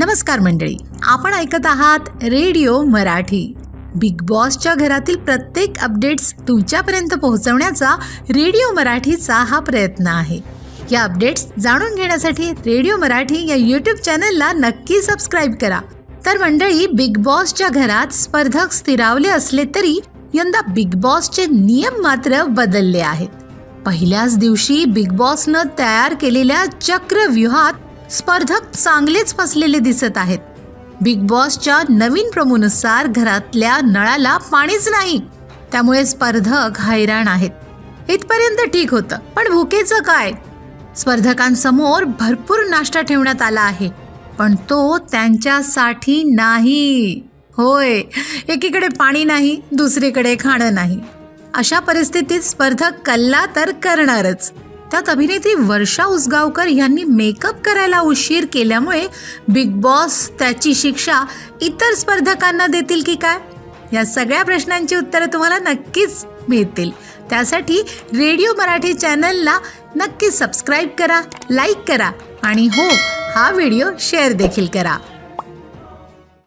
नमस्कार मंडळी, आपण ऐकत आहात रेडिओ मराठी। बिग बॉसच्या घरातील प्रत्येक अपडेट्स तुमच्यापर्यंत पोहोचवण्याचा रेडिओ मराठीचा हा प्रयत्न आहे। या अपडेट्स जाणून घेण्यासाठी रेडिओ मराठी या यूट्यूब चॅनलला नक्की सबस्क्राइब करा। तर मंडळी, बिग बॉसच्या घरात स्पर्धक स्थिरावले असले तरी यंदा बिग बॉसचे नियम मात्र बदलले आहेत। पहिल्याच दिवशी बिग बॉसनं तयार केलेल्या चक्रव्यूहात स्पर्धक चांगलेच फसलेले दिसत आहेत। बिग बॉसच्या नवीन प्रोमोनुसार घरातल्या नळाला पाणीच नाही, त्यामुळे स्पर्धक हैराण आहेत। इथपर्यंत ठीक होतं, पण भुकेचं काय? स्पर्धकांसमोर भरपूर नाश्ता ठेवण्यात आला आहे, पण तो त्यांच्यासाठी नाही। होय, एकीकडे पाणी नाही, दुसरीकडे खाणं नाही। अशा परिस्थितीत स्पर्धक कल्ला तर करणारच। त्यात अभिनेत्री वर्षा उसगावकर यांनी मेकअप करायला उशीर केल्यामुळे बिग बॉस त्याची शिक्षा इतर स्पर्धकांना देतील की काय? या सगळ्या प्रश्नांची उत्तरं तुम्हाला नक्कीच मिळतील। त्यासाठी रेडिओ मराठी चॅनलला नक्की सबस्क्राइब करा, लाईक करा आणि हो, हा व्हिडिओ शेअर देखील करा।